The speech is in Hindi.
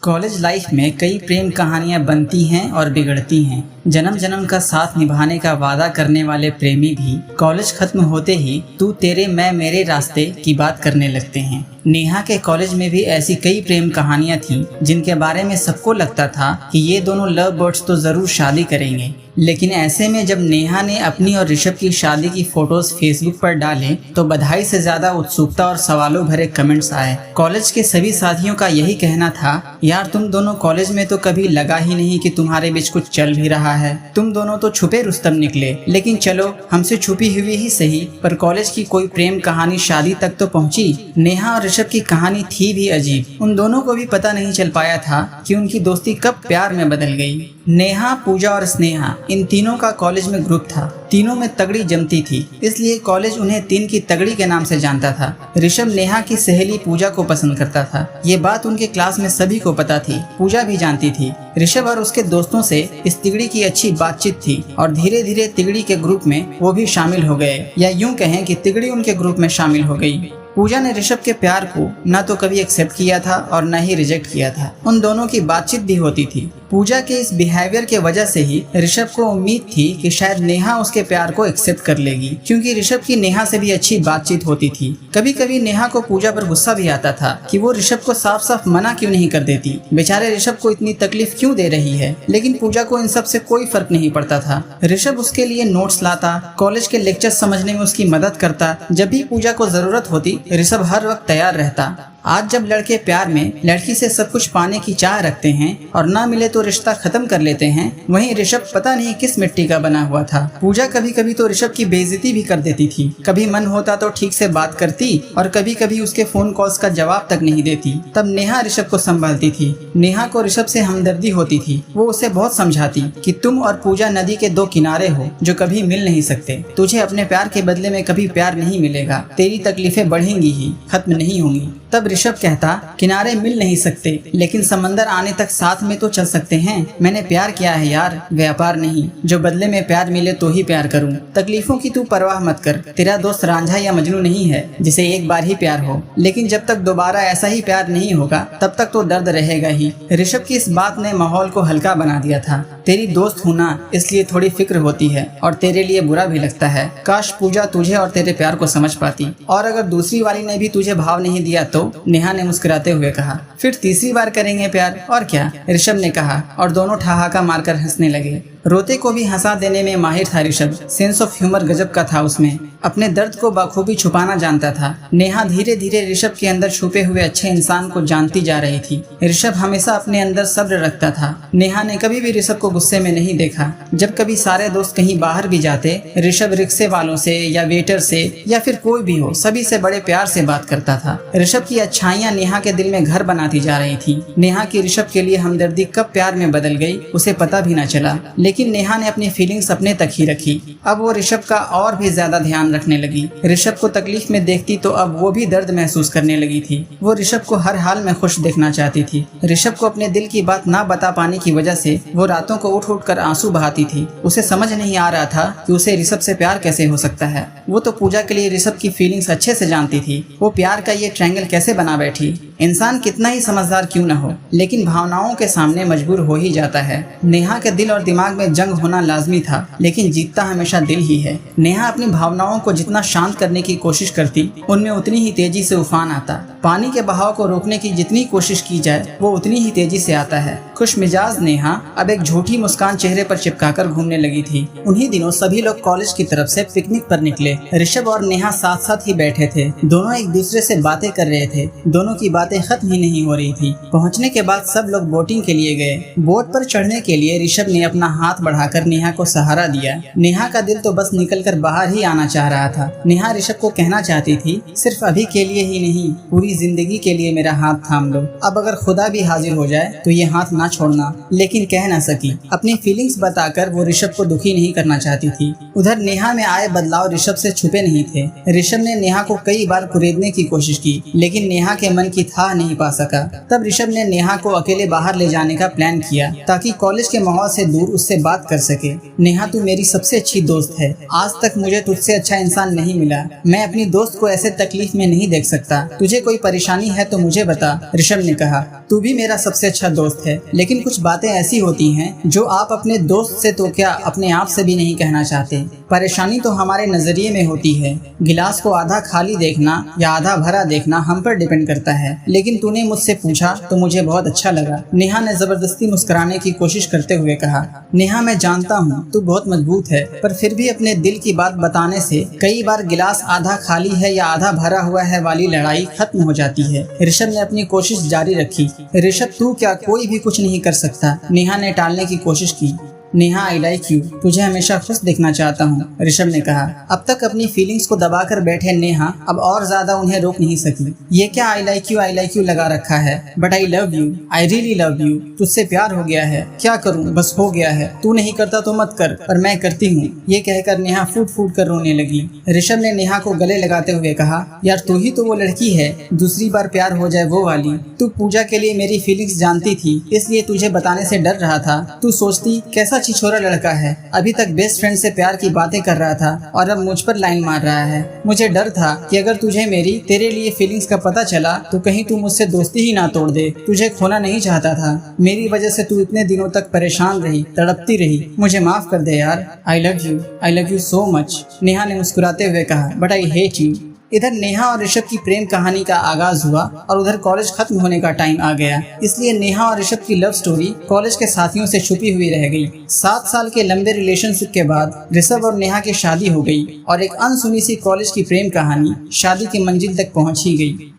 कॉलेज लाइफ में कई प्रेम कहानियां बनती हैं और बिगड़ती हैं। जन्म जन्म का साथ निभाने का वादा करने वाले प्रेमी भी कॉलेज खत्म होते ही तू तेरे मैं मेरे रास्ते की बात करने लगते हैं। नेहा के कॉलेज में भी ऐसी कई प्रेम कहानियां थीं जिनके बारे में सबको लगता था कि ये दोनों लव बर्ड्स तो जरूर शादी करेंगे। लेकिन ऐसे में जब नेहा ने अपनी और ऋषभ की शादी की फोटोज फेसबुक पर डाले तो बधाई से ज्यादा उत्सुकता और सवालों भरे कमेंट्स आए। कॉलेज के सभी साथियों का यही कहना था, यार तुम दोनों कॉलेज में तो कभी लगा ही नहीं कि तुम्हारे बीच कुछ चल भी रहा है। तुम दोनों तो छुपे रुस्तम निकले, लेकिन चलो हमसे छुपी हुई ही सही, पर कॉलेज की कोई प्रेम कहानी शादी तक तो पहुंची। नेहा और ऋषभ की कहानी थी भी अजीब। उन दोनों को भी पता नहीं चल पाया था कि उनकी दोस्ती कब प्यार में बदल गई। नेहा, पूजा और स्नेहा, इन तीनों का कॉलेज में ग्रुप था। तीनों में तगड़ी जमती थी, इसलिए कॉलेज उन्हें तीन की तगड़ी के नाम से जानता था। ऋषभ नेहा की सहेली पूजा को पसंद करता था। ये बात उनके क्लास में सभी को पता थी, पूजा भी जानती थी। ऋषभ और उसके दोस्तों से इस तिगड़ी की अच्छी बातचीत थी और धीरे धीरे तिगड़ी के ग्रुप में वो भी शामिल हो गए, या यूं कहें कि तिगड़ी उनके ग्रुप में शामिल हो गई। पूजा ने ऋषभ के प्यार को न तो कभी एक्सेप्ट किया था और न ही रिजेक्ट किया था। उन दोनों की बातचीत भी होती थी। पूजा के इस बिहेवियर के वजह से ही ऋषभ को उम्मीद थी कि शायद नेहा उसके प्यार को एक्सेप्ट कर लेगी, क्योंकि ऋषभ की नेहा से भी अच्छी बातचीत होती थी। कभी कभी नेहा को पूजा पर गुस्सा भी आता था कि वो ऋषभ को साफ साफ मना क्यों नहीं कर देती, बेचारे ऋषभ को इतनी तकलीफ क्यों दे रही है। लेकिन पूजा को इन सब से कोई फर्क नहीं पड़ता था। ऋषभ उसके लिए नोट्स लाता, कॉलेज के लेक्चर समझने में उसकी मदद करता। जब भी पूजा को जरूरत होती ऋषभ हर वक्त तैयार रहता। आज जब लड़के प्यार में लड़की से सब कुछ पाने की चाह रखते हैं और ना मिले तो रिश्ता खत्म कर लेते हैं, वहीं ऋषभ पता नहीं किस मिट्टी का बना हुआ था। पूजा कभी कभी तो ऋषभ की बेइज्जती भी कर देती थी। कभी मन होता तो ठीक से बात करती और कभी कभी उसके फोन कॉल्स का जवाब तक नहीं देती। तब नेहा ऋषभ को संभालती थी। नेहा को ऋषभ से हमदर्दी होती थी। वो उसे बहुत समझाती कि तुम और पूजा नदी के दो किनारे हो जो कभी मिल नहीं सकते। तुझे अपने प्यार के बदले में कभी प्यार नहीं मिलेगा। तेरी तकलीफें बढ़ेंगी ही, खत्म नहीं होंगी। तब ऋषभ कहता, किनारे मिल नहीं सकते लेकिन समंदर आने तक साथ में तो चल सकते हैं। मैंने प्यार किया है यार, व्यापार नहीं। जो बदले में प्यार मिले तो ही प्यार करूं। तकलीफों की तू परवाह मत कर। तेरा दोस्त रांझा या मजनू नहीं है जिसे एक बार ही प्यार हो, लेकिन जब तक दोबारा ऐसा ही प्यार नहीं होगा तब तक तो दर्द रहेगा ही। ऋषभ की इस बात ने माहौल को हल्का बना दिया था। तेरी दोस्त हूं ना, इसलिए थोड़ी फिक्र होती है और तेरे लिए बुरा भी लगता है। काश पूजा तुझे और तेरे प्यार को समझ पाती। और अगर दूसरी वाली ने भी तुझे भाव नहीं दिया तो, नेहा ने मुस्कुराते हुए कहा। फिर तीसरी बार करेंगे प्यार, और क्या, ऋषभ ने कहा और दोनों ठहाका मारकर हंसने लगे। रोते को भी हंसा देने में माहिर था ऋषभ। सेंस ऑफ ह्यूमर गजब का था उसमें। अपने दर्द को बखूबी छुपाना जानता था। नेहा धीरे धीरे ऋषभ के अंदर छुपे हुए अच्छे इंसान को जानती जा रही थी। ऋषभ हमेशा अपने अंदर सब्र रखता था। नेहा ने कभी भी ऋषभ को गुस्से में नहीं देखा। जब कभी सारे दोस्त कहीं बाहर भी जाते, ऋषभ रिक्शे वालों से या वेटर से या फिर कोई भी हो, सभी से बड़े प्यार से बात करता था। ऋषभ की अच्छाइयाँ नेहा के दिल में घर बनाती जा रही थी। नेहा की ऋषभ के लिए हमदर्दी कब प्यार में बदल गई उसे पता भी न चला, लेकिन नेहा ने अपनी फीलिंग्स अपने तक ही रखी। अब वो ऋषभ का और भी ज्यादा ध्यान रखने लगी। ऋषभ को तकलीफ में देखती तो अब वो भी दर्द महसूस करने लगी थी। वो ऋषभ को हर हाल में खुश देखना चाहती थी। ऋषभ को अपने दिल की बात ना बता पाने की वजह से वो रातों को उठ उठ कर आंसू बहाती थी। उसे समझ नहीं आ रहा था कि उसे ऋषभ से प्यार कैसे हो सकता है। वो तो पूजा के लिए ऋषभ की फीलिंग्स अच्छे से जानती थी। वो प्यार का ये ट्रायंगल कैसे बना बैठी। इंसान कितना ही समझदार क्यों न हो, लेकिन भावनाओं के सामने मजबूर हो ही जाता है। नेहा के दिल और दिमाग में जंग होना लाजमी था, लेकिन जीतता हमेशा दिल ही है। नेहा अपनी भावनाओं को जितना शांत करने की कोशिश करती, उनमें उतनी ही तेजी से उफान आता। पानी के बहाव को रोकने की जितनी कोशिश की जाए वो उतनी ही तेजी से आता है। खुश मिजाज नेहा अब एक झूठी मुस्कान चेहरे पर चिपकाकर घूमने लगी थी। उन्हीं दिनों सभी लोग कॉलेज की तरफ से पिकनिक पर निकले। ऋषभ और नेहा साथ साथ ही बैठे थे। दोनों एक दूसरे से बातें कर रहे थे। दोनों की बातें खत्म ही नहीं हो रही थी। पहुंचने के बाद सब लोग बोटिंग के लिए गए। बोट पर चढ़ने के लिए ऋषभ ने अपना हाथ बढ़ाकर नेहा को सहारा दिया। नेहा का दिल तो बस निकलकर बाहर ही आना चाह रहा था। नेहा ऋषभ को कहना चाहती थी, सिर्फ अभी के लिए ही नहीं, पूरी जिंदगी के लिए मेरा हाथ थाम लो। अब अगर खुदा भी हाजिर हो जाए तो ये हाथ ना छोड़ना, लेकिन कह ना सकी। अपनी फीलिंग्स बताकर वो ऋषभ को दुखी नहीं करना चाहती थी। उधर नेहा में आए बदलाव ऋषभ से छुपे नहीं थे। ऋषभ ने नेहा को कई बार कुरेदने की कोशिश की, लेकिन नेहा के मन की खा नहीं पा सका। तब ऋषभ ने नेहा को अकेले बाहर ले जाने का प्लान किया ताकि कॉलेज के माहौल से दूर उससे बात कर सके। नेहा, तू मेरी सबसे अच्छी दोस्त है। आज तक मुझे तुझसे अच्छा इंसान नहीं मिला। मैं अपनी दोस्त को ऐसे तकलीफ में नहीं देख सकता। तुझे कोई परेशानी है तो मुझे बता, ऋषभ ने कहा। तू भी मेरा सबसे अच्छा दोस्त है, लेकिन कुछ बातें ऐसी होती हैं जो आप अपने दोस्त से तो क्या अपने आप से भी नहीं कहना चाहते। परेशानी तो हमारे नजरिए में होती है। गिलास को आधा खाली देखना या आधा भरा देखना हम पर डिपेंड करता है। लेकिन तूने मुझसे पूछा तो मुझे बहुत अच्छा लगा, नेहा ने जबरदस्ती मुस्कुराने की कोशिश करते हुए कहा। नेहा, मैं जानता हूँ तू बहुत मजबूत है, पर फिर भी अपने दिल की बात बताने से कई बार गिलास आधा खाली है या आधा भरा हुआ है वाली लड़ाई खत्म हो जाती है। ऋषभ ने अपनी कोशिश जारी रखी। ऋषभ, तू क्या कोई भी कुछ नहीं कर सकता, नेहा ने टालने की कोशिश की। नेहा, आई लाइक यू, तुझे हमेशा खुश दिखना चाहता हूँ, ऋषभ ने कहा। अब तक अपनी फीलिंग्स को दबाकर बैठे नेहा अब और ज्यादा उन्हें रोक नहीं सकी। ये क्या आई लाइक यू लगा रखा है? But I love you, I really love you. तुझसे प्यार हो गया है। क्या करूँ, बस हो गया है। तू नहीं करता तो मत कर, पर मैं करती हूँ। ये कहकर नेहा फूट फूट कर रोने लगी। ऋषभ ने नेहा को गले लगाते हुए कहा, यार तू ही तो वो लड़की है, दूसरी बार प्यार हो जाए वो वाली। तू पूजा के लिए मेरी फीलिंग्स जानती थी, इसलिए तुझे बताने से डर रहा था। तू सोचती कैसा छिछोरा लड़का है, अभी तक बेस्ट फ्रेंड से प्यार की बातें कर रहा था और अब मुझ पर लाइन मार रहा है। मुझे डर था कि अगर तुझे मेरी तेरे लिए फीलिंग्स का पता चला तो कहीं तू मुझसे दोस्ती ही ना तोड़ दे। तुझे खोना नहीं चाहता था। मेरी वजह से तू इतने दिनों तक परेशान रही, तड़पती रही। मुझे माफ कर दे यार। I love you so much, Neha ने मुस्कुराते हुए कहा। But I hate you. इधर नेहा और ऋषभ की प्रेम कहानी का आगाज हुआ और उधर कॉलेज खत्म होने का टाइम आ गया। इसलिए नेहा और ऋषभ की लव स्टोरी कॉलेज के साथियों से छुपी हुई रह गई। 7 साल के लंबे रिलेशनशिप के बाद ऋषभ और नेहा की शादी हो गई और एक अनसुनी सी कॉलेज की प्रेम कहानी शादी की मंजिल तक पहुंच ही गई।